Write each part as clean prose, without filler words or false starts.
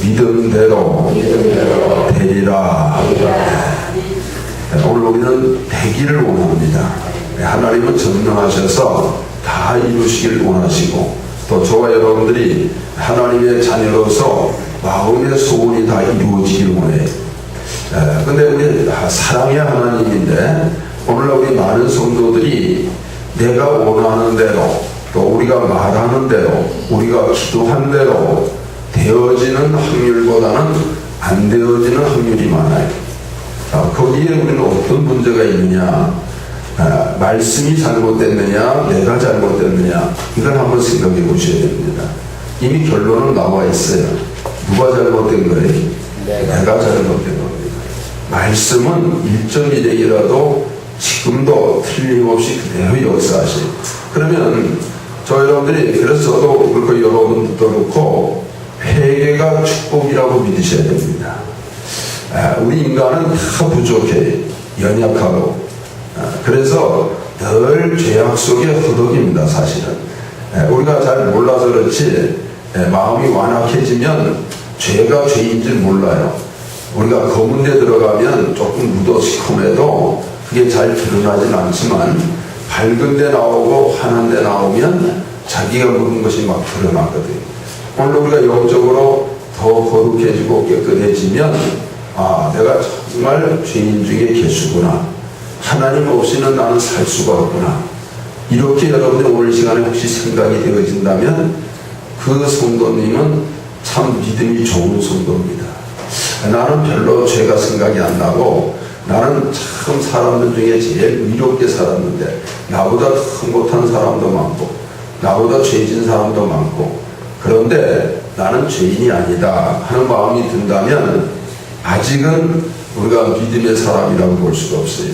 믿음대로 되리라. 오늘 우리는 되기를 원합니다. 하나님은 전능하셔서 다 이루시길 원하시고, 또 저와 여러분들이 하나님의 자녀로서 마음의 소원이 다 이루어지길 원해요. 근데 우리 사랑의 하나님인데, 오늘날 우리 많은 성도들이 내가 원하는 대로, 또 우리가 말하는 대로, 우리가 기도한 대로 되어지는 확률보다는 안 되어지는 확률이 많아요. 거기에 우리는 어떤 문제가 있느냐, 말씀이 잘못됐느냐, 내가 잘못됐느냐, 이걸 한번 생각해 보셔야 됩니다. 이미 결론은 나와 있어요. 누가 잘못된 거예요? 내가 잘못된 겁니다. 말씀은 1.1핵이라도 지금도 틀림없이 그대로 역사하시고, 그러면 저 여러분들이, 그래서 저도 그렇고 여러분도 그렇고 회개가 축복이라고 믿으셔야 됩니다. 우리 인간은 다 부족해, 연약하고, 그래서 늘 죄악 속에 허덕입니다. 사실은 우리가 잘 몰라서 그렇지, 마음이 완악해지면 죄가 죄인 줄 몰라요. 우리가 검은 데 들어가면 조금 무더시컴해도 그게 잘 드러나진 않지만, 밝은 데 나오고 환한 데 나오면 자기가 묻은 것이 막 드러나거든요. 오늘 우리가 영적으로 더 거룩해지고 깨끗해지면, 내가 정말 죄인 중에 개수구나, 하나님 없이는 나는 살 수가 없구나, 이렇게 여러분들 오늘 시간에 혹시 생각이 되어진다면 그 성도님은 참 믿음이 좋은 성도입니다. 나는 별로 죄가 생각이 안 나고, 나는 참 사람들 중에 제일 의롭게 살았는데, 나보다 더 못한 사람도 많고, 나보다 죄진 사람도 많고, 그런데 나는 죄인이 아니다 하는 마음이 든다면 아직은 우리가 믿음의 사람이라고 볼 수가 없어요.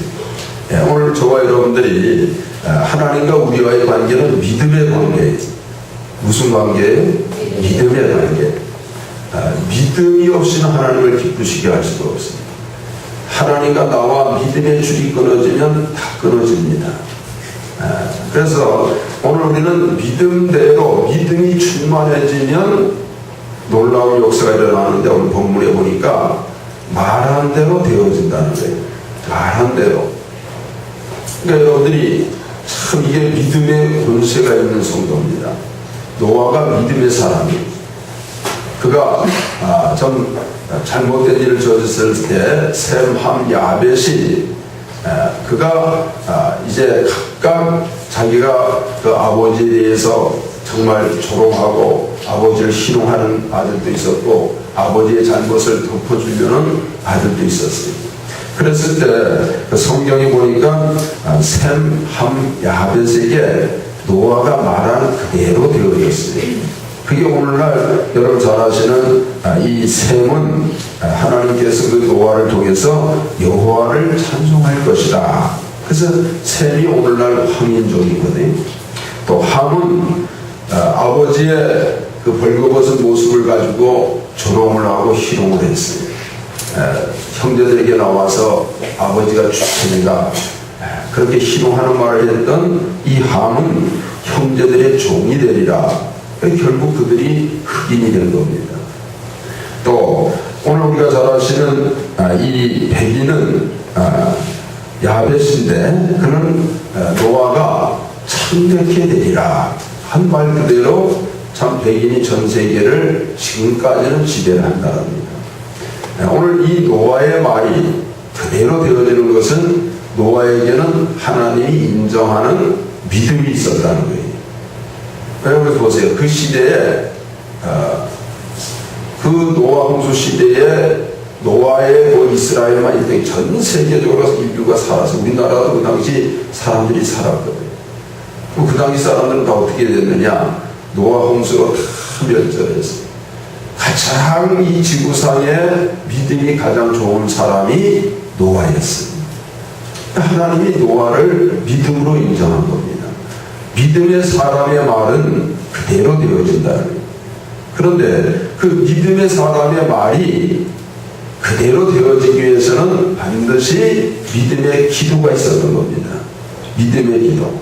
오늘 저와 여러분들이 하나님과 우리와의 관계는 믿음의 관계예요. 무슨 관계예요? 믿음의 관계. 믿음이 없이는 하나님을 기쁘시게 할 수가 없습니다. 하나님과 나와 믿음의 줄이 끊어지면 다 끊어집니다. 그래서 오늘 우리는 믿음대로, 믿음이 충만해지면 놀라운 역사가 일어나는데, 오늘 본문에 보니까 말한 대로 되어진다는 거예요. 말한 대로. 그러니까 여러분들이 참 이게 믿음의 권세가 있는 성도입니다. 노아가 믿음의 사람이에요. 그가 좀 잘못된 일을 저질렀을 때 셈, 함, 야벳이 그가 이제 각각 자기가 그 아버지에 대해서 정말 조롱하고 아버지를 희롱하는 아들도 있었고, 아버지의 잘못을 덮어주려는 아들도 있었어요. 그랬을 때 그 성경에 보니까 셈, 함, 야벳에게 노아가 말한 그대로 되어졌어요. 그게 오늘날 여러분 잘 아시는 이 셈은 하나님께서 그 노아를 통해서 여호와를 찬송할 것이다. 그래서 셈이 오늘날 황인족이거든요. 또 함은 아버지의 그 벌거벗은 모습을 가지고 조롱을 하고 희롱을 했어요. 형제들에게 나와서 아버지가 주체니까 그렇게 희롱하는 말을 했던 이 함은 형제들의 종이 되리라. 결국 그들이 흑인이 된 겁니다. 또 오늘 우리가 잘 아시는 이 백인은 야벳인데, 그는 노아가 참되게 되리라 한 말 그대로 참 백인이 전 세계를 지금까지는 지배를 한다랍니다. 오늘 이 노아의 말이 그대로 되어지는 것은 노아에게는 하나님이 인정하는 믿음이 있었다는 거예요. 여러분 보세요. 그 시대에 그 노아 홍수 시대에 노아의 그 이스라엘만 있던 전 세계적으로 인류가 살아서, 우리나라도 그 당시 사람들이 살았거든요. 그 당시 사람들은 다 어떻게 됐느냐? 노아 홍수로 다 멸절했어요. 가장 이 지구상에 믿음이 가장 좋은 사람이 노아였습니다. 하나님이 노아를 믿음으로 인정한 겁니다. 믿음의 사람의 말은 그대로 되어진다는 거예요. 그런데 그 믿음의 사람의 말이 그대로 되어지기 위해서는 반드시 믿음의 기도가 있었던 겁니다. 믿음의 기도.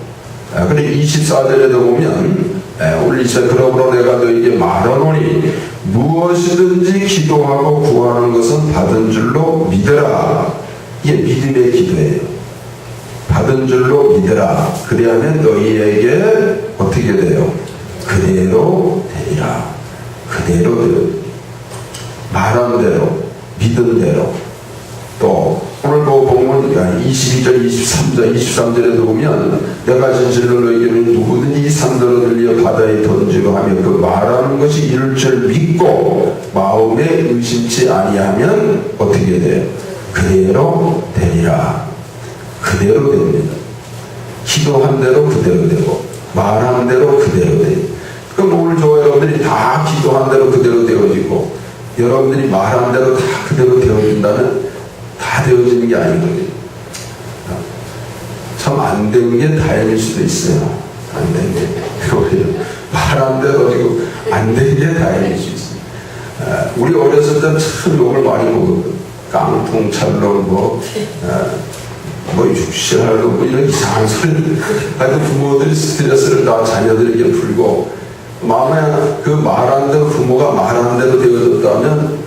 그래 24절에도 보면 오늘 이제 그러므로 내가 너에게 말하노니 무엇이든지 기도하고 구하는 것은 받은 줄로 믿으라. 이게 믿음의 기도예요. 받은 줄로 믿으라. 그리하면 너희에게 어떻게 돼요? 그대로 되리라. 그대로 되리라. 말한 대로, 믿은 대로. 또 오늘 그 본문 22절, 23절에도 보면 내가 진실로 너희에게는 누구든지 이 산더러 들려 바다에 던지고 하며 그 말하는 것이 이룰 줄 믿고 마음에 의심치 아니하면 어떻게 돼요? 그대로 되리라. 그대로 됩니다. 기도한 대로 그대로 되고 말한 대로 그대로 돼요. 그럼 오늘 저 여러분들이 다 기도한 대로 그대로 되어지고 여러분들이 말한 대로 다 그대로 되어진다면 다 되어지는 게 아니거든요. 참 안 되는 게 다행일 수도 있어요. 안 되는 게. 말한 대로 되고 안 되는 게 다행일 수 있어요. 우리 어렸을 때 참 욕을 많이 먹었거든요. 깡통찰론 육실하고 뭐 이런 이상한 소리를 하여튼 부모들이 스트레스를 다 자녀들에게 풀고 마음에 그 말한 대로 부모가 말한 대로 되어졌다면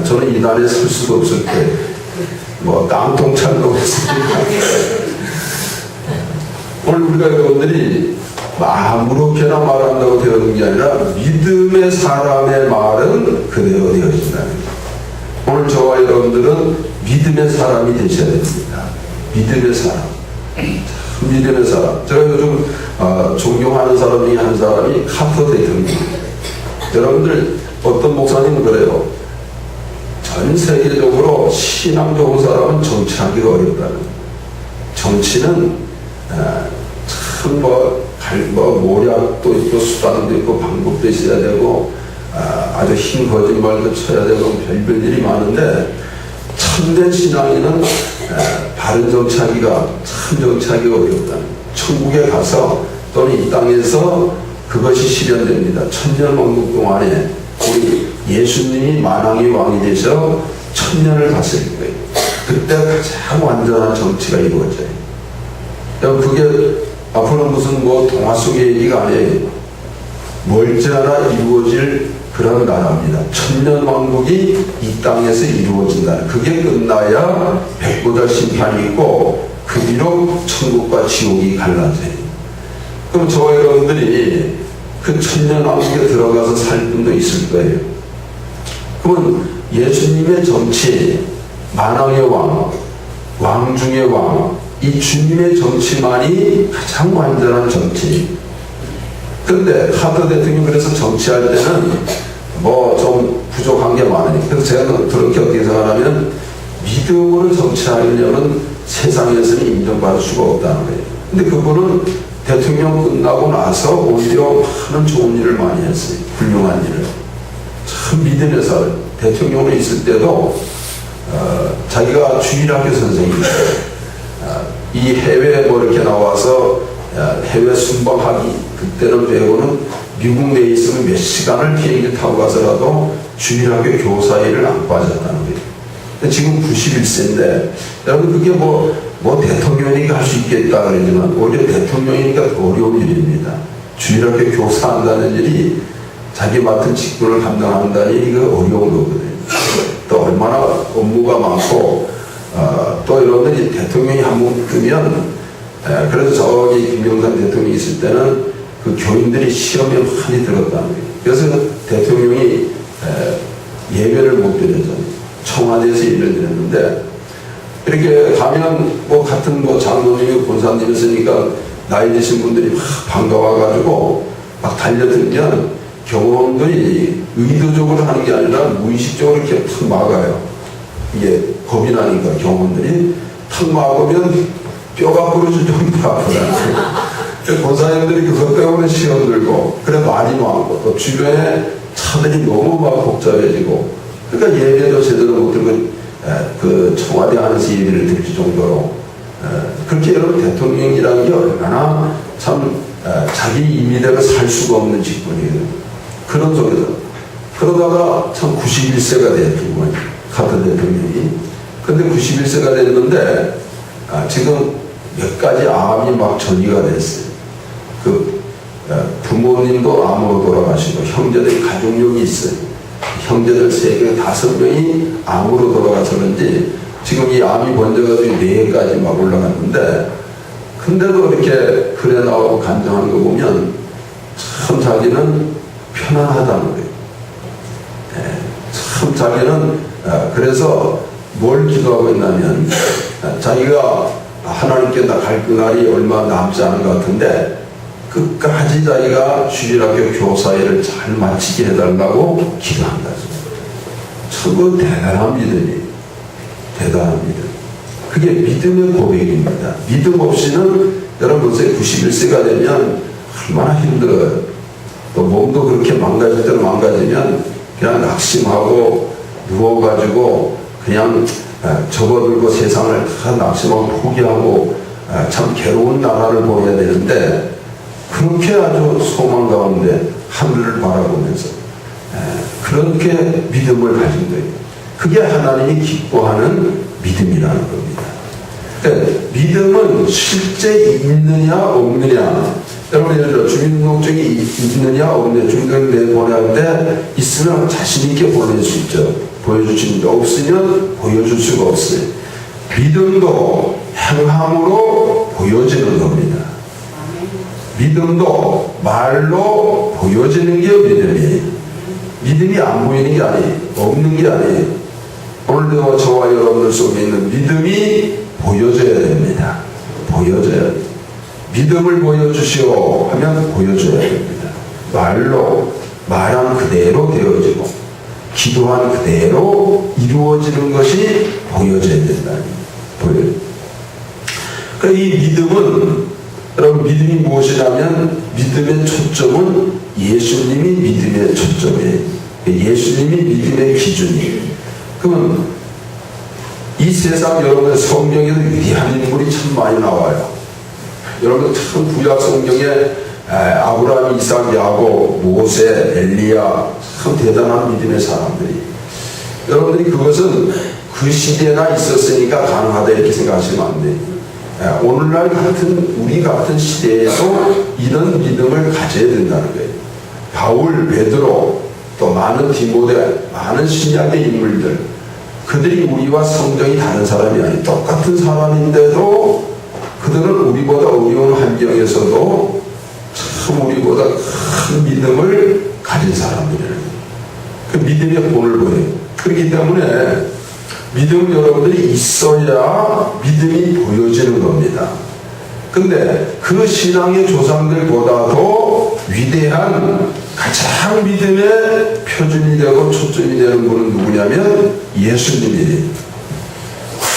저는 이 나라에 설 수가 없을 거예요. 깡통찰로 했으니까. 오늘 우리가 여러분들이 아무렇게나 말한다고 되어진 게 아니라 믿음의 사람의 말은 그대로 되어진다는 거예요. 오늘 저와 여러분들은 믿음의 사람이 되셔야 됩니다. 믿음의 사람. 믿음의 사람. 제가 요즘 존경하는 사람 중에 한 사람이 카터 대통령입니다. 여러분들 어떤 목사님은 그래요. 전 세계적으로 신앙 좋은 사람은 정치하기가 어렵다는. 정치는 참 모략도 있고 수단도 있고 방법도 있어야 되고 아주 흰 거짓말도 쳐야 되고 별별 일이 많은데 참된 신앙인은 바른 정치하기가 참 정치하기가 어렵다. 천국에 가서 또는 이 땅에서 그것이 실현됩니다. 천년왕국 동안에 우리 예수님이 만왕의 왕이 되셔 천년을 다스릴 거예요. 그때 가장 완전한 정치가 이루어져요. 그게 앞으로 무슨 동화 속의 얘기가 아니에요. 멀지않아 이루어질 그런 나라입니다. 천년왕국이 이 땅에서 이루어진다. 그게 끝나야 백보자 심판이 있고 그 뒤로 천국과 지옥이 갈라져요. 그럼 저와 여러분들이 그 천년왕국에 들어가서 살 분도 있을 거예요. 그러면 예수님의 정치, 만왕의 왕, 왕 중의 왕, 이 주님의 정치만이 가장 완전한 정치. 그런데 카터 대통령이 그래서 정치할 때는 좀 부족한 게 많으니까. 그래서 제가 그렇게 어떻게 생각하냐면 믿음으로 정치하려면 세상에서는 인정받을 수가 없다는 거예요. 근데 그분은 대통령 끝나고 나서 오히려 많은 좋은 일을 많이 했어요. 훌륭한 일을. 참 믿음의 사람. 대통령으로 있을 때도 자기가 주일학교 선생님이에요. 이 해외 이렇게 나와서 해외 순방하기 그때는 배우는 미국 내에 있으면 몇 시간을 비행기 타고 가서라도 주일학교 교사 일을 안 빠졌다는 거예요. 지금 91세인데 여러분 그게 대통령이니까 할 수 있겠다 그러지만 오히려 대통령이니까 더 어려운 일입니다. 주일학교 교사한다는 일이 자기 맡은 직분을 감당한다는 일이 어려운 거거든요. 또 얼마나 업무가 많고 또 여러분들이 대통령이 한 번 뜨면 그래서 저기 김영삼 대통령이 있을 때는 그 교인들이 시험에 많이 들었다는 거예요. 그래서 대통령이 예배를 못 드렸잖아요. 청와대에서 예배를 드렸는데 이렇게 가면 같은 장로님이 본사님이 있으니까 나이 드신 분들이 막 반가워가지고 막 달려들면 경호원들이 의도적으로 하는 게 아니라 무의식적으로 이렇게 탁 막아요. 이게 겁이 나니까 경호원들이 탁 막으면 뼈가 부러질 정도로 아프다. 권사님들이 그것 때문에 시험 들고 그래 말이 많고 또 주변에 차들이 너무 막 복잡해지고 그러니까 예배도 제대로 못 들고 그 청와대 안에서 예배를 드릴 정도로 그렇게 여러분 대통령이라는 게 얼마나 참 자기 임의대로 살 수가 없는 직분이에요. 그런 속에서 그러다가 참 91세가 됐고 카터 대통령이 근데 91세가 됐는데 지금 몇 가지 암이 막 전이가 됐어요. 부모님도 암으로 돌아가시고 형제들이 가족력이 있어요. 형제들 3명, 5명이 암으로 돌아가서 그런지 지금 이 암이 번져가지고 4가지 막 올라갔는데 근데도 이렇게 글에 나오고 간증하는 거 보면 참 자기는 편안하다는 거예요. 참 자기는 그래서 뭘 기도하고 있냐면 자기가 하나님께 갈 그날이 얼마 남지 않은 것 같은데 끝까지 자기가 주일학교 교사일을 잘 마치게 해달라고 기도한다. 참 그 대단한 믿음이에요. 대단한 믿음. 그게 믿음의 고백입니다. 믿음 없이는 여러분 벌써 91세가 되면 얼마나 힘들어요. 또 몸도 그렇게 망가질 대로 망가지면 그냥 낙심하고 누워가지고 그냥 접어들고 세상을 다 낙심하고 포기하고 참 괴로운 나라를 보내야 되는데 그렇게 아주 소망 가운데 하늘을 바라보면서 그렇게 믿음을 가진 거예요. 그게 하나님이 기뻐하는 믿음이라는 겁니다. 그러니까 믿음은 실제 있느냐 없느냐. 여러분 예를 들어 주민등록증이 있느냐 없느냐. 주민등록증 내보낼 때 있으면 자신 있게 보낼 수 있죠. 보여줄 수 있는데 없으면 보여줄 수가 없어요. 믿음도 행함으로 보여지는 겁니다. 믿음도 말로 보여지는 게 믿음이에요. 믿음이 안 보이는 게 아니에요. 없는 게 아니에요. 오늘도 저와 여러분들 속에 있는 믿음이 보여져야 됩니다. 보여져야 돼요. 믿음을 보여주시오 하면 보여줘야 됩니다. 말로 말한 그대로 되어지고 기도한 그대로 이루어지는 것이 보여져야 된다. 그러니까 이 믿음은 여러분 믿음이 무엇이냐면 믿음의 초점은 예수님이 믿음의 초점이에요. 예수님이 믿음의 기준이에요. 그러면 이 세상 여러분의 성경에도 위대한 인물이 참 많이 나와요. 여러분 참 구약 성경에 아브라함, 이삭, 야곱, 모세, 엘리야 참 대단한 믿음의 사람들이 여러분들이 그것은 그 시대나 있었으니까 가능하다 이렇게 생각하시면 안 돼요. 오늘날 같은 우리 같은 시대에도 이런 믿음을 가져야 된다는 거예요. 바울, 베드로, 또 많은 디모데, 많은 신약의 인물들 그들이 우리와 성정이 다른 사람이 아니에요. 똑같은 사람인데도 그들은 우리보다 어려운 환경에서도 참 우리보다 큰 믿음을 가진 사람들이에요. 그 믿음의 본을 보여요. 그렇기 때문에 믿음 여러분들이 있어야 믿음이 보여지는 겁니다. 근데 그 신앙의 조상들보다도 위대한 가장 믿음의 표준이 되고 초점이 되는 분은 누구냐면 예수님이에요.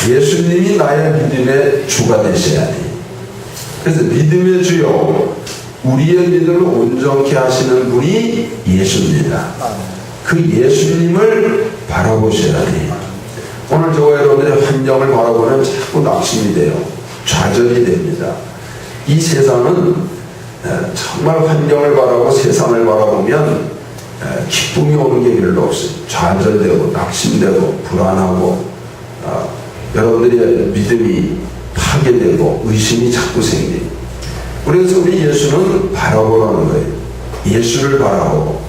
예수님이 나의 믿음의 주가 되셔야 돼요. 그래서 믿음의 주요 우리의 믿음을 온전케 하시는 분이 예수님이다. 그 예수님을 바라보셔야 돼요. 오늘 저와 여러분들의 환경을 바라보면 자꾸 낙심이 돼요. 좌절이 됩니다. 이 세상은 정말 환경을 바라보고 세상을 바라보면 기쁨이 오는 게 별로 없어요. 좌절되고 낙심되고 불안하고 여러분들의 믿음이 파괴되고 의심이 자꾸 생겨요. 그래서 우리 예수는 바라보라는 거예요. 예수를 바라보고.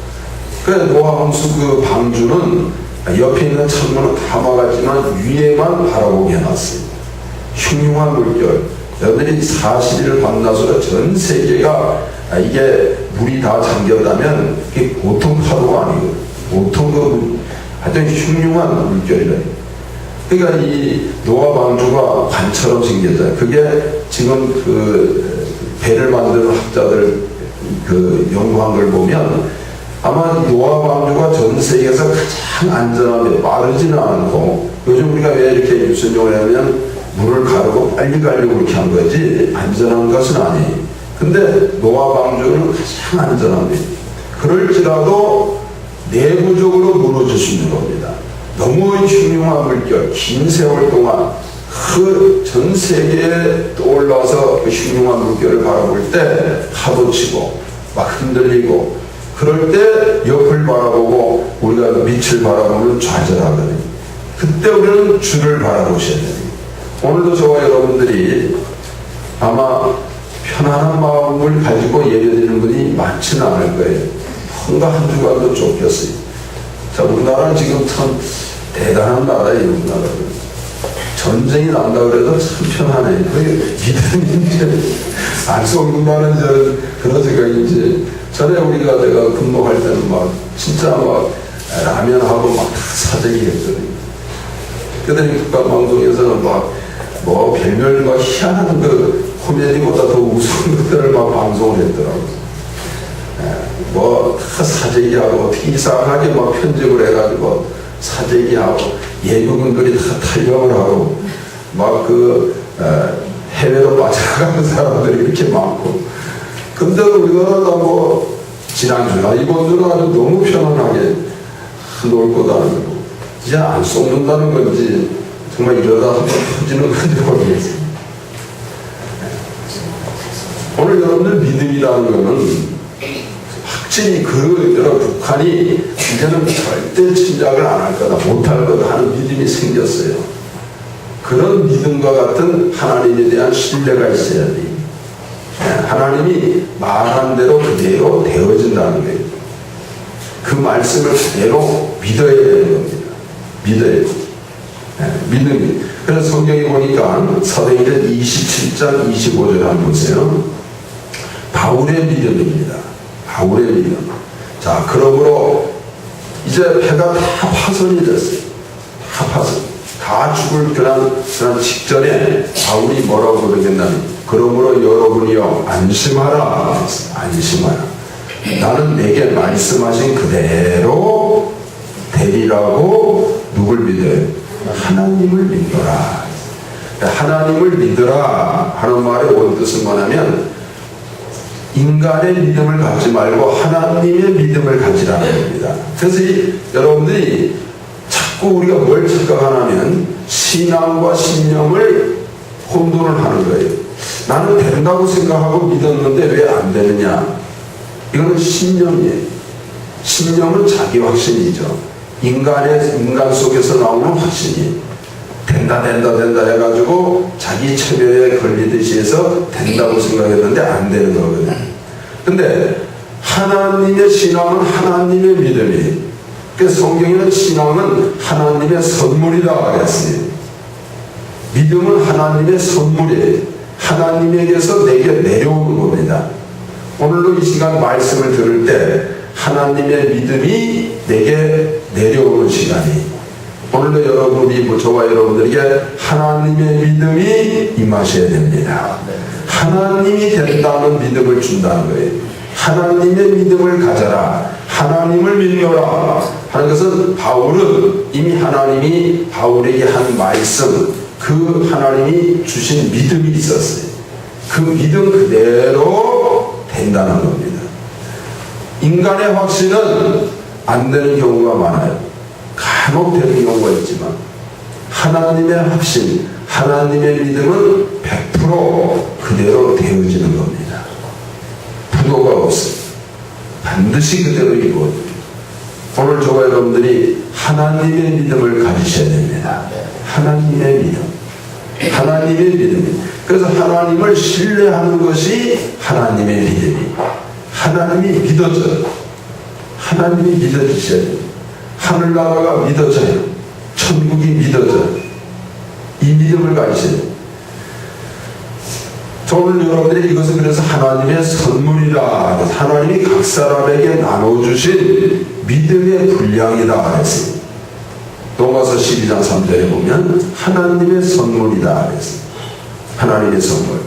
그래서 노아 홍수 그 방주는 옆에 있는 창문은 다 막았지만 위에만 바라보게 해놨어요. 흉흉한 물결. 여러분들이 40일을 밤낮으로 전 세계가 이게 물이 다 잠겼다면 이게 보통 파도가 아니고 보통 하여튼 흉흉한 물결이래요. 그러니까 이 노아 방주가 관처럼 생겼어요. 그게 지금 그 배를 만드는 학자들 그 연구한 걸 보면 아마 노아 방주가 전 세계에서 가장 안전하게 빠르지는 않고 요즘 우리가 왜 이렇게 유선용을 하면 물을 가르고 빨리 가려고 그렇게 한 거지 안전한 것은 아니에요. 근데 노아 방주는 가장 안전합니다. 그럴지라도 내부적으로 무너질 수 있는 겁니다. 너무 흉흉한 물결 긴 세월 동안 그 전 세계에 떠올라서 그 흉흉한 물결을 바라볼 때 파도치고 막 흔들리고 그럴 때 옆을 바라보고 우리가 밑을 바라보면 좌절하거든요. 그때 우리는 주를 바라보셔야 됩니다. 오늘도 저와 여러분들이 아마 편안한 마음을 가지고 예배드리는 분이 많지는 않을 거예요. 뭔가 한 주간도 쫓겼어요. 자, 우리나라는 지금 참 대단한 나라예요. 우리나라는 전쟁이 난다 그래도 참 편안해요. 믿음이 이제 안 쏘는다는 그런 생각이 이제 전에 내가 근무할 때는 막 진짜 막 라면하고 막 사재기 했거든요. 그랬더니 국가방송에서는 막 뭐 별별 막 희한한 그 코미디보다 더 우스운 것들을 막 방송을 했더라고요. 뭐 사재기하고 어떻게 이상하게 막 편집을 해가지고 사재기하고 예비군들이 다 탈영을 하고 막 해외로 빠져나가는 사람들이 이렇게 많고, 근데 우리나라가 뭐 지난주나 이번주나 아주 너무 편안하게 놀고 다니고, 이제 안 쏘는다는 건지 정말 이러다 한번 터지는 건지 모르겠어요. 오늘 여러분들 믿음이라는 거는 확실히 북한이 이제는 절대 침략을 안 할 거다, 못 할 거다 하는 믿음이 생겼어요. 그런 믿음과 같은 하나님에 대한 신뢰가 있어야 돼요. 하나님이 말한 대로 그대로 되어진다는 거예요. 그 말씀을 그대로 믿어야 되는 겁니다. 믿어야 돼요. 믿음이. 그래서 성경에 보니까 사도행전 27장 25절 한번 보세요. 바울의 믿음입니다. 바울의 믿음. 자, 그러므로 이제 배가 다 파손이 됐어요. 다 파손. 다 죽을 그런 직전에 바울이 뭐라고 그러겠나니, 그러므로 여러분이요 안심하라. 안심하라. 나는 내게 말씀하신 그대로 되리라고 누굴 믿어요? 하나님을 믿어라. 하나님을 믿어라 하는 말의 원뜻은 뭐냐면 인간의 믿음을 갖지 말고 하나님의 믿음을 가지라는 겁니다. 그래서 여러분들이 자꾸 우리가 뭘 착각하냐면 신앙과 신념을 혼돈을 하는 거예요. 나는 된다고 생각하고 믿었는데 왜 안 되느냐? 이거는 신념이에요. 신념은 자기 확신이죠. 인간 속에서 나오는 확신이 된다 해가지고 자기 체면에 걸리듯이 해서 된다고 생각했는데 안 되는 거거든요. 근데 하나님의 신앙은 하나님의 믿음이, 그래서 성경에는 신앙은 하나님의 선물이다 그랬어요. 믿음은 하나님의 선물이에요. 하나님에게서 내게 내려오는 겁니다. 오늘도 이 시간 말씀을 들을 때 하나님의 믿음이 내게 내려오는 시간이, 오늘도 여러분이 저와 여러분들에게 하나님의 믿음이 임하셔야 됩니다. 하나님이 된다는 믿음을 준다는 거예요. 하나님의 믿음을 가져라. 하나님을 믿노라 하는 것은 바울은 이미 하나님이 바울에게 한 말씀, 그 하나님이 주신 믿음이 있었어요. 그 믿음 그대로 된다는 겁니다. 인간의 확신은 안 되는 경우가 많아요. 간혹 되는 경우가 있지만 하나님의 확신, 하나님의 믿음은 100% 그대로 되어지는 겁니다. 부도가 없어요. 반드시 그대로 이루어집니다. 오늘 저와 여러분들이 하나님의 믿음을 가지셔야 됩니다. 하나님의 믿음. 하나님의 믿음. 그래서 하나님을 신뢰하는 것이 하나님의 믿음이. 하나님이 믿어져요. 하나님이 믿어지셔야 돼요. 하늘나라가 믿어져요. 천국이 믿어져요. 이 믿음을 가지셔야 돼요. 오늘 여러분들이 이것은 그래서 하나님의 선물이다. 하나님이 각 사람에게 나눠주신 믿음의 분량이다 그랬어요. 로마서 12장 3절에 보면 하나님의 선물이다 그랬어요. 하나님의 선물.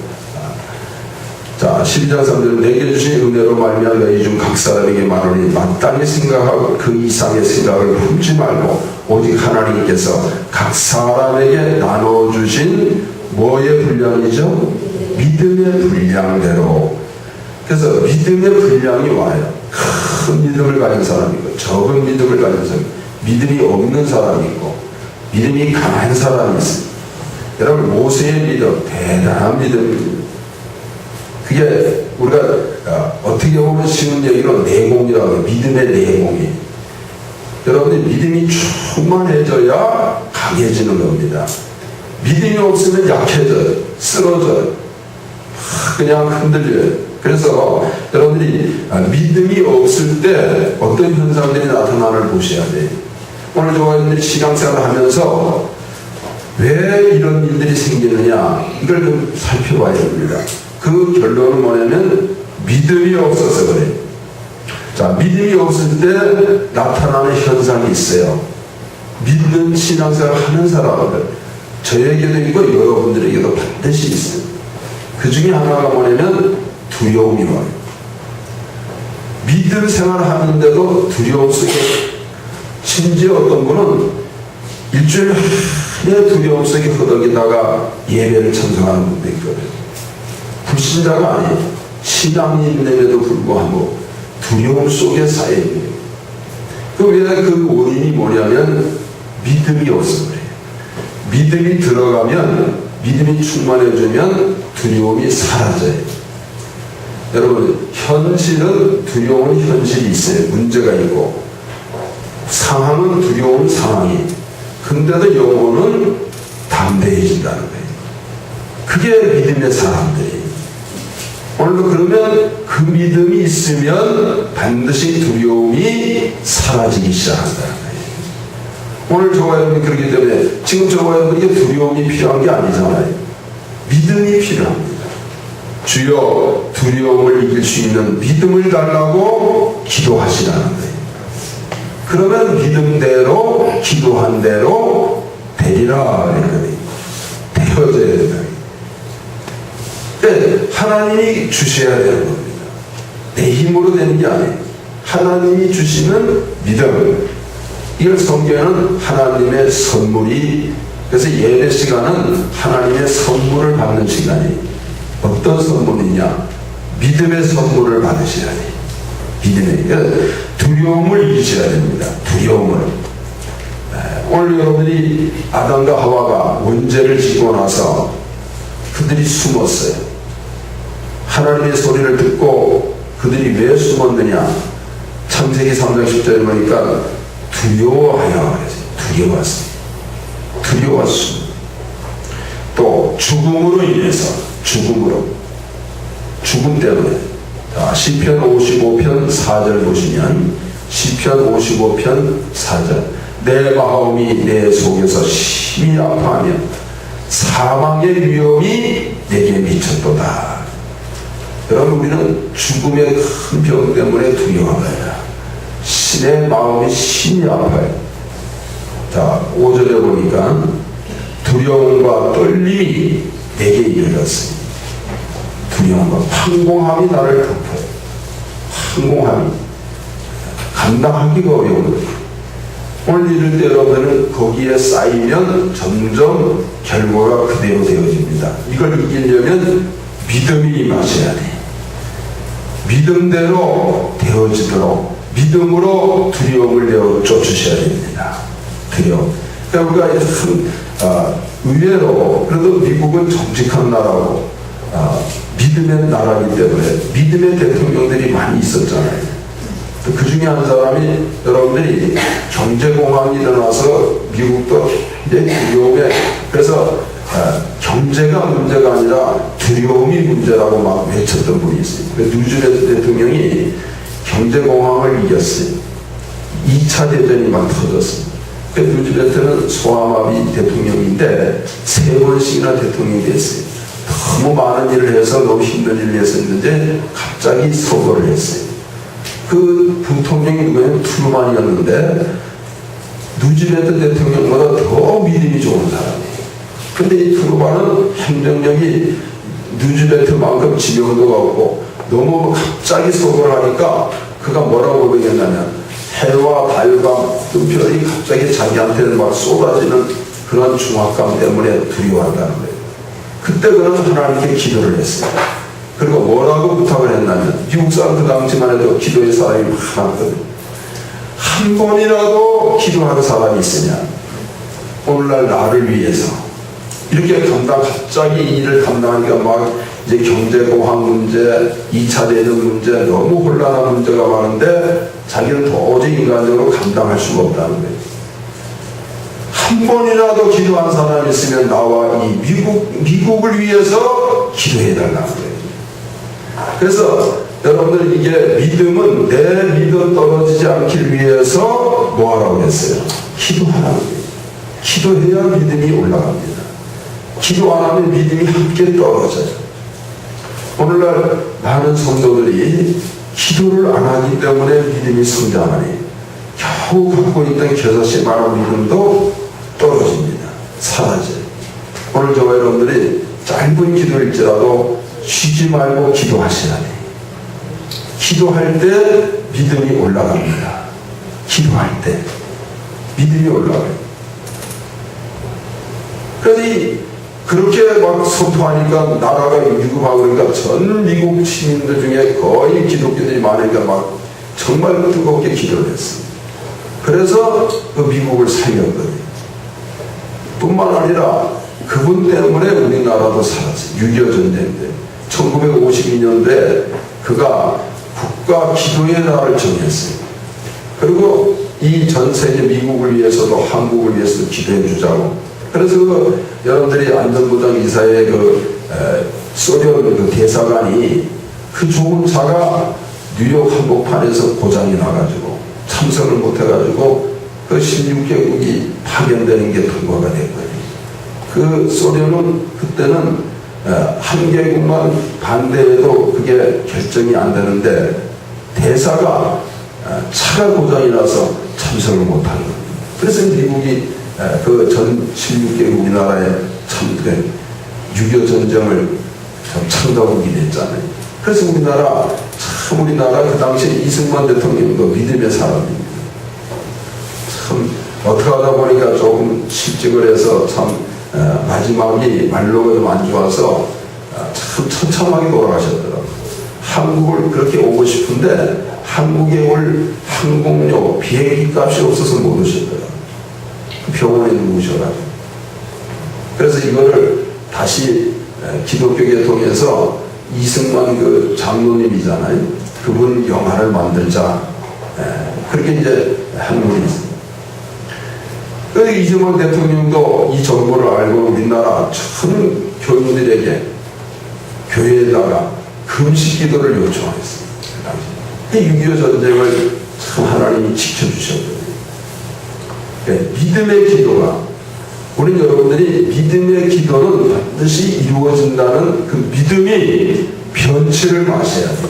자, 12장 3절, 내게 주신 은혜로 말미암아 너희 중 각 사람에게 말하니 마땅히 생각하고 그 이상의 생각을 품지 말고 오직 하나님께서 각 사람에게 나눠주신 뭐의 분량이죠? 믿음의 분량대로. 그래서 믿음의 분량이 와요. 큰 믿음을 가진 사람이 있고 적은 믿음을 가진 사람이 있고 믿음이 없는 사람이 있고 믿음이 강한 사람이 있어요. 여러분, 모세의 믿음 대단한 믿음입니다. 그게 우리가 어떻게 보면 쉬운 얘기로 내공이라고 해요. 믿음의 내공이. 여러분들 믿음이 충만해져야 강해지는 겁니다. 믿음이 없으면 약해져요. 쓰러져요. 그냥 흔들려요. 그래서 여러분들이 믿음이 없을 때 어떤 현상들이 나타나를 보셔야 돼요. 오늘 저와 여러분들이 신앙생활을 하면서 왜 이런 일들이 생기느냐 이걸 좀 살펴봐야 됩니다. 그 결론은 뭐냐면 믿음이 없어서 그래요. 자, 믿음이 없을 때 나타나는 현상이 있어요. 믿는 신앙생활을 하는 사람들, 저에게도 있고 여러분들에게도 반드시 있어요. 그 중에 하나가 뭐냐면 두려움이 와요. 믿음 생활을 하는데도 두려움 속에, 심지어 어떤 분은 일주일 내 두려움 속에 허덕이다가 예배를 참석하는 분도 있거든요. 불신자가 아니에요. 신앙인임에도 불구하고 두려움 속에 쌓여 있는 거예요. 그 원인이 뭐냐면 믿음이 없어 그래요. 믿음이 들어가면, 믿음이 충만해지면 두려움이 사라져요. 여러분, 현실은 두려움은 현실이 있어요. 문제가 있고, 상황은 두려운 상황이. 근데도 영혼은 담대해진다는 거예요. 그게 믿음의 사람들이에요. 오늘도 그러면 그 믿음이 있으면 반드시 두려움이 사라지기 시작한다는 거예요. 오늘 저와 여러분이 그렇기 때문에 지금 저와 여러분에게 두려움이 필요한 게 아니잖아요. 믿음이 필요합니다. 주여 두려움을 이길 수 있는 믿음을 달라고 기도하시라는 거예요. 그러면 믿음대로 기도한 대로 되리라 이렇게 되어져야 된다. 하나님이 주셔야 되는 겁니다. 내 힘으로 되는 게 아니에요. 하나님이 주시는 믿음. 이걸 성경에는 하나님의 선물이, 그래서 예배 시간은 하나님의 선물을 받는 시간이에요. 어떤 선물이냐? 믿음의 선물을 받으셔야 돼요. 믿음의 두려움을 이기셔야 됩니다. 두려움을. 오늘 여러분들이 아담과 하와가 문제를 짓고 나서 그들이 숨었어요. 하나님의 소리를 듣고 그들이 왜 숨었느냐? 창세기 3장 10절에 보니까 두려워하여 그랬어요. 두려웠어요. 두려웠습니다. 또 죽음으로 인해서, 죽음 때문에. 시편 55편 4절 보시면, 시편 55편 4절, 내 마음이 내 속에서 심히 아파하며 사망의 위험이 내게 미쳤도다. 여러분, 우리는 죽음의 큰 병 때문에 두려워합니다. 내 마음이 심히 아파요. 자, 5절에 보니까 두려움과 떨림이 내게 이르렀어요. 두려움과 황공함이 나를 덮어요. 황공함이 감당하기가 어려운 거예요. 오늘 이럴 때 여러분은 거기에 쌓이면 점점 결과가 그대로 되어집니다. 이걸 이기려면 믿음이 임하셔야 돼요. 믿음대로 되어지도록 믿음으로 두려움을 내어 쫓으셔야 됩니다. 두려움. 그러니까 우리가 참 의외로 그래도 미국은 정직한 나라고 믿음의 나라이기 때문에 믿음의 대통령들이 많이 있었잖아요. 그 중에 한 사람이 여러분들이 경제공황이 일어나서 미국도 이제 두려움에, 그래서 경제가 문제가 아니라 두려움이 문제라고 막 외쳤던 분이 있어요. 누즈베트 대통령이 경제공황을 이겼어요. 2차 대전이 막 터졌어요. 누즈베트는 소아마비 대통령인데 3번씩이나 대통령이 됐어요. 너무 많은 일을 해서 너무 힘든 일을 했었는데 갑자기 서거를 했어요. 그 부통령이 누구냐면 트루만이었는데 누즈베트 대통령보다 더 믿음이 좋은 사람이에요. 근데 이 트루만은 행정력이 누즈베트만큼 지명도가 없고 너무 갑자기 서거를 하니까 그가 뭐라고 고백했냐면 해와 달과 뜬별이 갑자기 자기한테는 막 쏟아지는 그런 중압감 때문에 두려워한다는 거예요. 그때 그는 하나님께 기도를 했어요. 그리고 뭐라고 부탁을 했냐면, 미국 사람 그 당시만 해도 기도의 사람이 많았거든요. 한 번이라도 기도하는 사람이 있으냐, 오늘날 나를 위해서 이렇게 갑자기 이 일을 감당하니까 막 이제 경제공황 문제, 2차 대전 문제, 너무 혼란한 문제가 많은데 자기는 도저히 인간적으로 감당할 수가 없다는 거예요. 한 번이라도 기도한 사람이 있으면 나와 이 미국을 위해서 기도해달라는 거예요. 그래서 여러분들 이게 믿음은 내 믿음 떨어지지 않기 위해서 뭐 하라고 했어요? 기도하라고 해요. 기도해야 믿음이 올라갑니다. 기도 안 하면 믿음이 함께 떨어져요. 오늘날 많은 성도들이 기도를 안 하기 때문에 믿음이 성장하니 겨우 갖고 있던 겨자씨 많은 믿음도 떨어집니다. 사라져요. 오늘 저와 여러분들이 짧은 기도일지라도 쉬지 말고 기도하시라 해. 기도할 때 믿음이 올라갑니다. 기도할 때 믿음이 올라가요. 그래서 그렇게 막 선포하니까 나라가 위급하고 그러니까 전 미국 시민들 중에 거의 기독교들이 많으니까 막 정말 뜨겁게 기도를 했습니다. 그래서 그 미국을 살렸거든요. 뿐만 아니라 그분 때문에 우리나라도 살았어요. 6.25 전쟁 때 1952년도에 그가 국가 기도의 날을 정했어요. 그리고 이 전 세계 미국을 위해서도 한국을 위해서도 기도해 주자고. 그래서 여러분들이 안전보장 이사의 소련 대사관이 그 좋은 차가 뉴욕 한복판에서 고장이 나가지고 참석을 못해가지고 그 16개국이 파견되는 게 통과가 됐거든요. 그 소련은 그때는 한 개국만 반대해도 그게 결정이 안 되는데 대사가 차가 고장이 나서 참석을 못한 겁니다. 그래서 미국이 그 전 16개국 우리나라에 참 6.25 전쟁을 참가하게 됐잖아요. 그래서 우리나라 그 당시에 이승만 대통령도 믿음의 사람입니다. 참 어떻게 하다 보니까 조금 실직을 해서 참 마지막이 말로가 좀 안 좋아서 참 처참하게 돌아가셨더라고요. 한국을 그렇게 오고 싶은데 한국에 올 항공료 비행기 값이 없어서 못 오셨더라고요. 병원에 누우셔가지고. 그래서 이거를 다시 기독교계 통해서 이승만 그 장로님이잖아요. 그분 영화를 만들자. 그렇게 이제 한 분이 있습니다. 그래서 이승만 대통령도 이 정보를 알고 우리나라 전 교인들에게 교회에다가 금식 기도를 요청했습니다. 그 6.25 전쟁을 참 하나님이 지켜주셨거든요. 믿음의 기도가, 우리 여러분들이 믿음의 기도는 반드시 이루어진다는 그 믿음이 변치를 마셔야 돼요.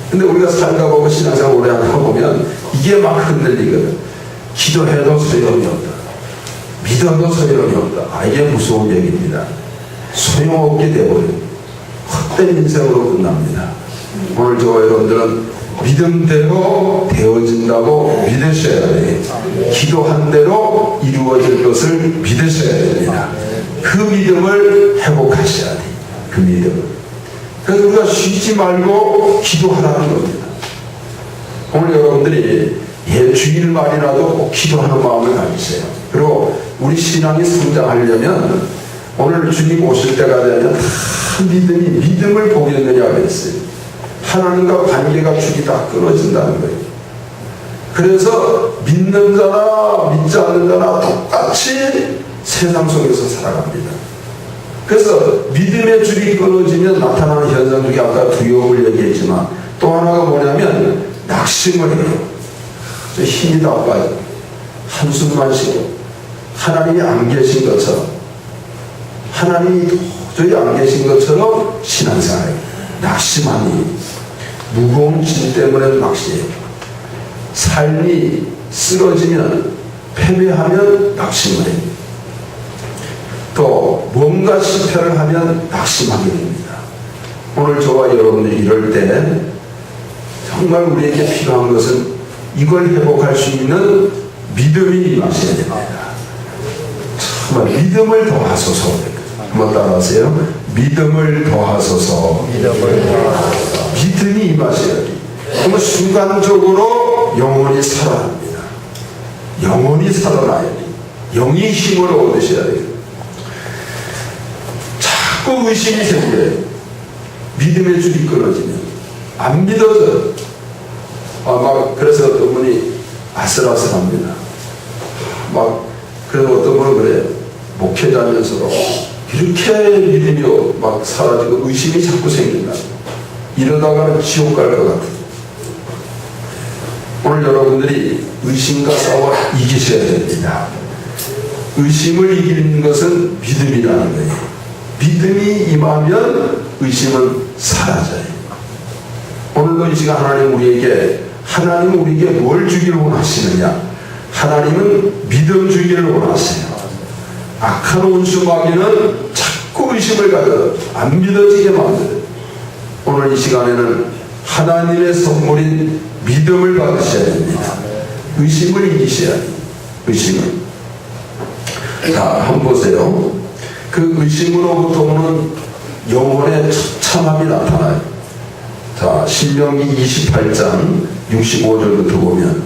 근데 우리가 살다 보고 신앙생활 오래 하다 보면 이게 막 흔들리거든. 기도해도 소용이 없다. 믿어도 소용이 없다. 이게 무서운 얘기입니다. 소용없게 되어버려요. 헛된 인생으로 끝납니다. 오늘 저와 여러분들은 믿음대로 되어진다고 믿으셔야 돼요. 기도한 대로 이루어질 것을 믿으셔야 됩니다. 그 믿음을 회복하셔야 돼요. 그 믿음을. 그래서 우리가 쉬지 말고 기도하라는 겁니다. 오늘 여러분들이 주일말이라도 꼭 기도하는 마음을 가지세요. 그리고 우리 신앙이 성장하려면 오늘 주님 오실 때가 되면 다 믿음을 보겠느냐 그랬어요. 하나님과 관계가 줄이 다 끊어진다는 거예요. 그래서 믿는 자나 믿지 않는 자나 똑같이 세상 속에서 살아갑니다. 그래서 믿음의 줄이 끊어지면 나타나는 현상 중에 아까 두려움을 얘기했지만 또 하나가 뭐냐면 낙심을 해요. 힘이 다 빠져. 한숨만 쉬고 하나님이 안 계신 것처럼, 하나님이 도저히 안 계신 것처럼 신앙생활해요. 낙심하니 무거운 짐 때문에 낙심해요. 삶이 쓰러지면, 패배하면 낙심을 해요. 또 뭔가 실패를 하면 낙심하게 됩니다. 오늘 저와 여러분들이 이럴 때 정말 우리에게 필요한 것은 이걸 회복할 수 있는 믿음이 임하셔야 됩니다. 정말 믿음을 더하소서. 한번 따라하세요. 믿음을 더하소서. 믿음이 임하셔야 돼요. 그러면 순간적으로 영혼이 살아납니다. 영혼이 살아나야 돼요. 영이 힘을 얻으셔야 돼요. 자꾸 의심이 생겨요. 믿음의 줄이 끊어지면 안 믿어져요. 그래서 어떤 분이 아슬아슬합니다. 그래서 어떤 분은 그래요. 목회자면서도 이렇게 믿음이 막 사라지고 의심이 자꾸 생긴다. 이러다가는 지옥 갈 것 같아요. 오늘 여러분들이 의심과 싸워 이기셔야 됩니다. 의심을 이기는 것은 믿음이라는 거예요. 믿음이 임하면 의심은 사라져요. 오늘도 이 시간 하나님 우리에게 뭘 주기를 원하시느냐? 하나님은 믿음 주기를 원하세요. 악한 원수 마귀는 자꾸 의심을 가져 안 믿어지게 만들어요. 오늘 이 시간에는 하나님의 선물인 믿음을 받으셔야 됩니다. 의심을 이기셔야 돼요. 의심을. 자, 한번 보세요. 그 의심으로부터 오는 영혼의 처참함이 나타나요. 자, 신명기 28장 65절부터 보면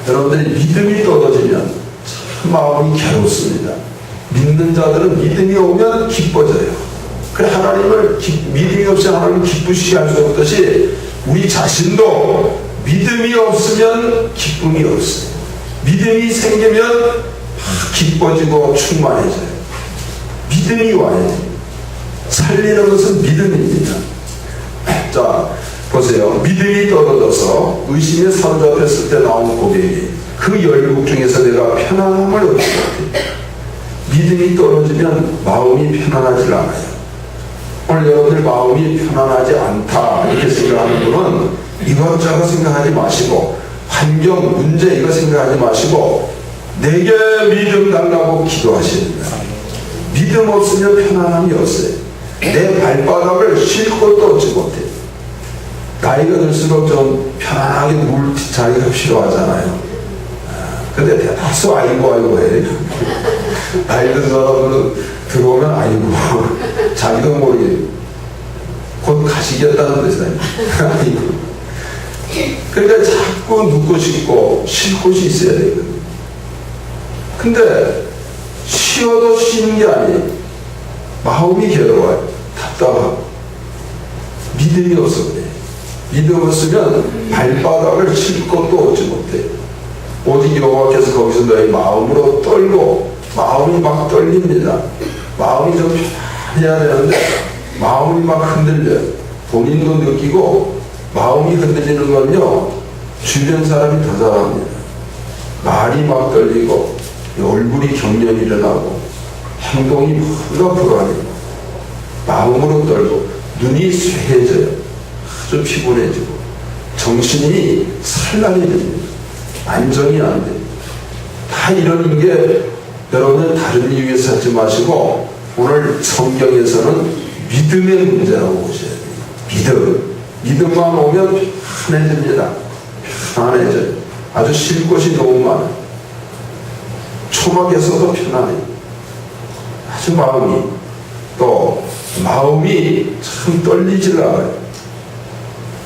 여러분들이 믿음이 떨어지면 참 마음이 괴롭습니다. 믿는 자들은 믿음이 오면 기뻐져요. 그래, 믿음이 없이 하나님을 기쁘시게 할 수 없듯이 우리 자신도 믿음이 없으면 기쁨이 없어요. 믿음이 생기면 기뻐지고 충만해져요. 믿음이 와야 돼요. 살리는 것은 믿음입니다. 자, 보세요. 믿음이 떨어져서 의심에 사로잡혔을 때 나온 고백이 그 열국 중에서 내가 편안함을 얻을 것 같아요. 믿음이 떨어지면 마음이 편안하지 않아요. 오늘 여러분들 마음이 편안하지 않다 이렇게 생각하는 분은 이것저것 생각하지 마시고 환경, 문제 이거 생각하지 마시고 내게 믿음 달라고 기도하셔야 됩니다. 믿음 없으면 편안함이 없어요. 내 발바닥을 쉴 곳도 얻지 못해요. 나이가 들수록 좀 편안하게 누울 자리가 필요하잖아요. 근데 대다수 아이고 해. 나이 든 사람은 들어오면 아이고 자기도 모르게 곧 가시겠다는 뜻이에요. 아이고. 그러니까 자꾸 눕고 싶고 쉴 곳이 있어야 되거든요. 근데 쉬어도 쉬는 게 아니에요. 마음이 괴로워요. 답답하고 믿음이 없어 그래요. 믿음 없으면 발바닥을 칠 것도 얻지 못해요. 오직 여호와께서 거기서 너의 마음으로 떨고 마음이 막 떨립니다. 마음이 좀 편해야 되는데 마음이 막 흔들려요. 본인도 느끼고 마음이 흔들리는 건요 주변 사람이 더 잘합니다. 말이 막 떨리고 얼굴이 경련이 일어나고 행동이 뭐가 불안해요. 마음으로 떨고 눈이 쇠해져요. 아주 피곤해지고 정신이 산란해집니다. 안정이 안 돼요. 다 이러는 게 여러분은 다른 이유에서 하지 마시고 오늘 성경에서는 믿음의 문제라고 보셔야 돼요. 믿음만 오면 편해집니다. 편안해져요. 아주 쉴 곳이 너무 많아요. 초막에서도 편안해요. 아주 마음이 참 떨리질 않아요.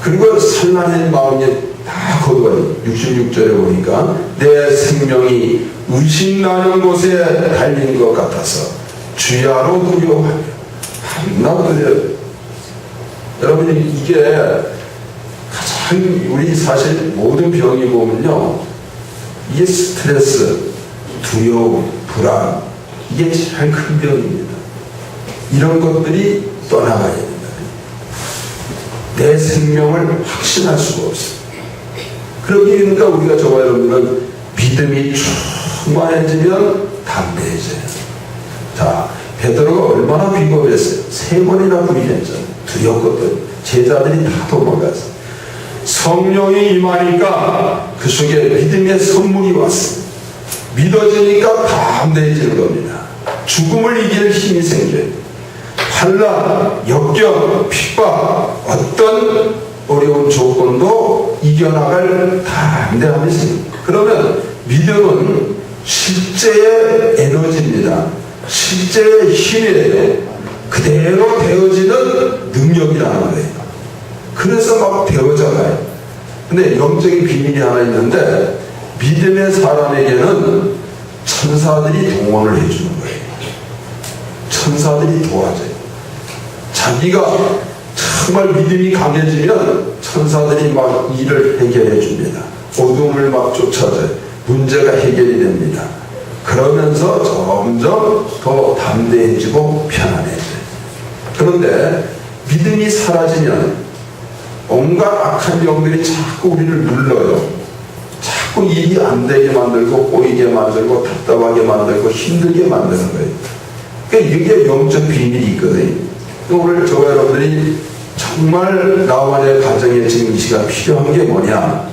그리고 산란한 마음이 다 거둬요. 66절에 보니까 내 생명이 의심나는 곳에 달린 것 같아서 주야로 두려워하며 밤낮 여러분이 이게 가장 우리 사실 모든 병이 보면요 이게 스트레스, 두려움, 불안 이게 제일 큰 병입니다. 이런 것들이 떠나가야 됩니다. 내 생명을 확신할 수가 없어요. 그러니까 우리가 저와 여러분은 믿음이 충만해지면 담대해져요. 자, 베드로가 얼마나 비겁했어요. 3번이나 부인했잖아요. 두렵거든. 제자들이 다 도망갔어요. 성령이 임하니까 그 속에 믿음의 선물이 왔어요. 믿어지니까 담대해지는 겁니다. 죽음을 이길 힘이 생겨요. 환난, 역경, 핍박, 어떤 어려운 조건도 이겨나갈 담대함이 생깁니다. 그러면 믿음은 실제의 에너지입니다. 실제의 힘이에요. 그대로 되어지는 능력이라는 거예요. 그래서 막 되어져가요. 근데 영적인 비밀이 하나 있는데 믿음의 사람에게는 천사들이 동원을 해주는 거예요. 천사들이 도와줘요. 자기가 정말 믿음이 강해지면 천사들이 막 일을 해결해 줍니다. 어둠을 막 쫓아줘요. 문제가 해결이 됩니다. 그러면서 점점 더 담대해지고 편안해져요. 그런데 믿음이 사라지면 온갖 악한 영들이 자꾸 우리를 눌러요. 자꾸 일이 안 되게 만들고 꼬이게 만들고 답답하게 만들고 힘들게 만드는 거예요. 그러니까 이게 영적 비밀이 있거든요. 오늘 저와 여러분들이 정말 나와 내 가정에 지금 이 시간 필요한 게 뭐냐?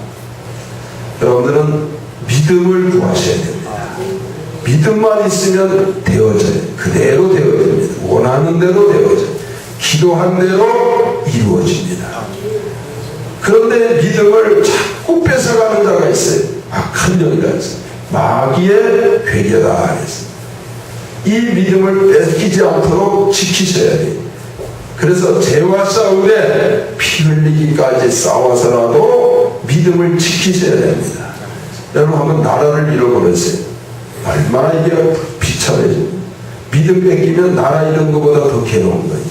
여러분들은 믿음을 구하셔야 됩니다. 믿음만 있으면 되어져요. 그대로 되어집니다. 원하는 대로 되어져요. 기도한 대로 이루어집니다. 그런데 믿음을 자꾸 뺏어가는 자가 있어요. 악한 영이라 했어요. 마귀의 괴계다 했어요. 이 믿음을 뺏기지 않도록 지키셔야 돼요. 그래서 죄와 싸우되 피 흘리기까지 싸워서라도 믿음을 지키셔야 됩니다. 여러분 한번 나라를 잃어버렸어요. 얼마나 이게 비참해져. 믿음 뺏기면 나라 잃은 것보다 더 괴로운 거예요.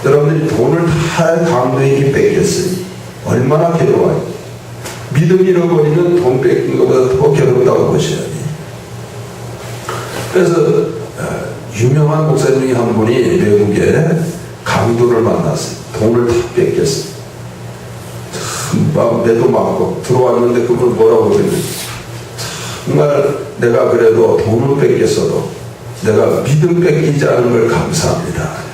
여러분들이 돈을 다 강도에게 뺏겼어요. 얼마나 괴로워요. 믿음 잃어버리면 돈 뺏긴 것보다 더 괴롭다고 보셔야 돼요. 그래서 유명한 목사님 중에 한 분이 외국에 강도를 만났어요. 돈을 다 뺏겼어요. 막 매도 맞고 들어왔는데 그분 뭐라고 그랬는지 정말 내가 그래도 돈을 뺏겼어도 내가 믿음 뺏기지 않은 걸 감사합니다.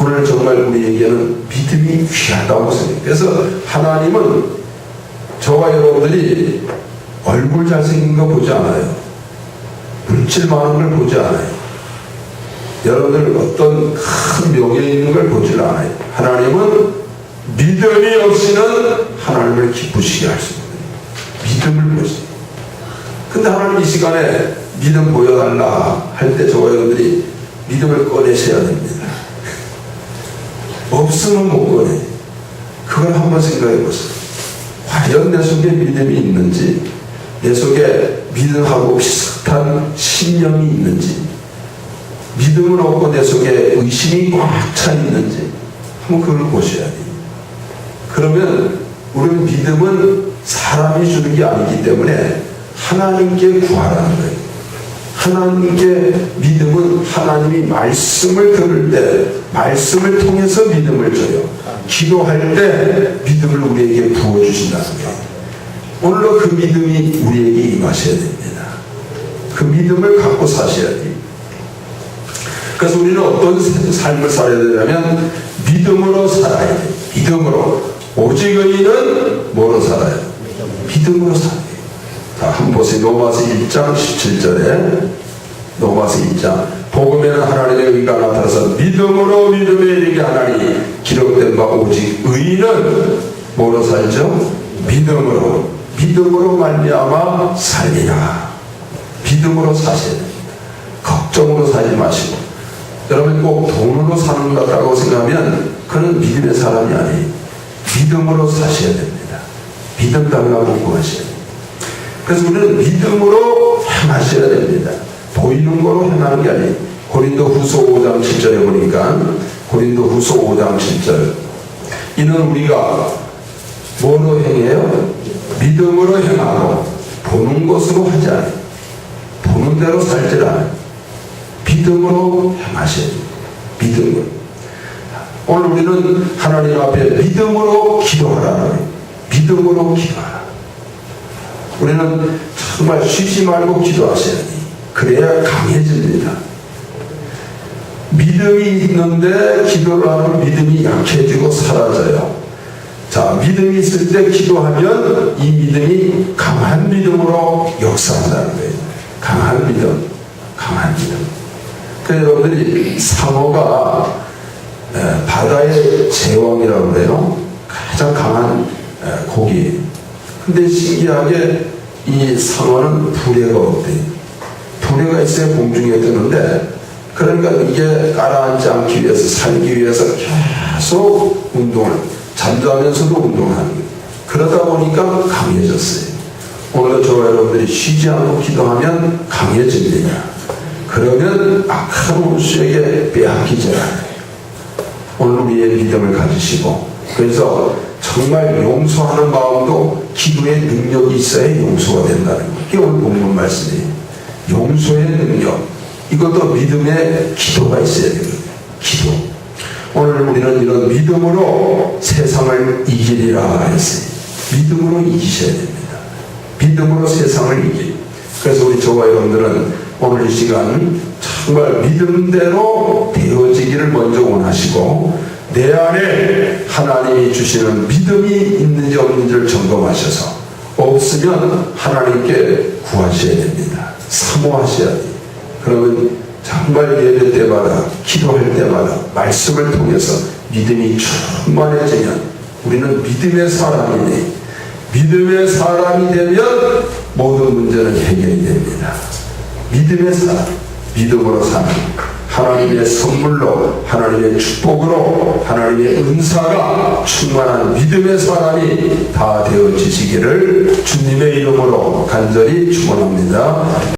오늘 정말 우리에게는 믿음이 귀하다고 생각해요. 그래서 하나님은 저와 여러분들이 얼굴 잘생긴 거 보지 않아요. 물질 많은 걸 보지 않아요. 여러분들 어떤 큰 명예 있는 걸 보질 않아요. 하나님은 믿음이 없이는 하나님을 기쁘시게 할 수 없어요. 믿음을 보세요. 근데 하나님 이 시간에 믿음 보여달라 할 때 저와 여러분들이 믿음을 꺼내셔야 됩니다. 없으면 못 꺼내. 그걸 한번 생각해 보세요. 과연 내 속에 믿음이 있는지, 내 속에 믿음하고 비슷한 신념이 있는지, 믿음은 없고 내 속에 의심이 꽉 차 있는지 한번 그걸 보셔야 돼요. 그러면 우리는 믿음은 사람이 주는 게 아니기 때문에 하나님께 구하라는 거예요. 하나님께 믿음은 하나님이 말씀을 들을 때 말씀을 통해서 믿음을 줘요. 기도할 때 믿음을 우리에게 부어주신다는 거예요. 오늘도 그 믿음이 우리에게 임하셔야 됩니다. 그 믿음을 갖고 사셔야 돼요. 그래서 우리는 어떤 삶을 살아야 되냐면 믿음으로 살아야 돼요. 믿음으로. 오직 의인은 뭐로 살아요? 믿음으로 살아요. 자, 한번 보세요. 로마서 1장 17절에 로마서 1장 복음에는 하나님의 의가 나타나서 믿음으로 믿음에 이르게 하나니 기록된 바 오직 의인은 뭐로 살죠? 믿음으로 말미암아 살리라. 믿음으로 사셔야 됩니다. 걱정으로 살지 마시고 여러분 꼭 돈으로 사는 것 같다고 생각하면 그는 믿음의 사람이 아니에요. 믿음으로 사셔야 됩니다. 믿음 따라가고 구하셔야 됩니다. 그래서 우리는 믿음으로 행하셔야 됩니다. 보이는 거로 행하는 게 아니에요. 고린도 후서 5장 7절에 보니까 고린도 후서 5장 7절 이는 우리가 뭐로 행해요? 믿음으로 행하고 보는 것으로 하지 않아요. 보는 대로 살질 않아요. 믿음으로 행하셔야 돼요. 믿음으로. 오늘 우리는 하나님 앞에 믿음으로 기도하라. 믿음으로 기도하라. 우리는 정말 쉬지 말고 기도하셔야 돼요. 그래야 강해집니다. 믿음이 있는데 기도를 하면 믿음이 약해지고 사라져요. 자, 믿음이 있을 때 기도하면 이 믿음이 강한 믿음으로 역사한다는 거예요. 강한 믿음. 그래서 여러분들이 상어가 바다의 제왕이라고 그래요. 가장 강한 고기. 근데 신기하게 이 상어는 두뇌가 없대요. 두뇌가 있어야 공중에 뜨는데 그러니까 이게 가라앉지 않기 위해서 살기 위해서 계속 운동을 잠자면서도 운동을 하는 거예요. 그러다 보니까 강해졌어요. 오늘 저와 여러분들이 쉬지 않고 기도하면 강해집니다. 그러면 악한 원수에게 빼앗기지 않아요. 오늘 우리의 믿음을 가지시고 그래서 정말 용서하는 마음도 기도의 능력이 있어야 용서가 된다는 거예요. 이게 오늘 본문 말씀이에요. 용서의 능력. 이것도 믿음의 기도가 있어야 돼요. 기도. 오늘 우리는 이런 믿음으로 세상을 이기리라 했어요. 믿음으로 이기셔야 됩니다. 믿음으로 세상을 이기. 그래서 우리 저와 여러분들은 오늘 이 시간 정말 믿음대로 되어지기를 먼저 원하시고 내 안에 하나님이 주시는 믿음이 있는지 없는지를 점검하셔서 없으면 하나님께 구하셔야 됩니다. 사모하셔야 돼요. 그러면 정말 예배 때마다 기도할 때마다 말씀을 통해서 믿음이 충만해지면 우리는 믿음의 사람이니 믿음의 사람이 되면 모든 문제는 해결이 됩니다. 믿음의 사람, 믿음으로 사는 하나님의 선물로 하나님의 축복으로 하나님의 은사가 충만한 믿음의 사람이 다 되어지시기를 주님의 이름으로 간절히 축원합니다.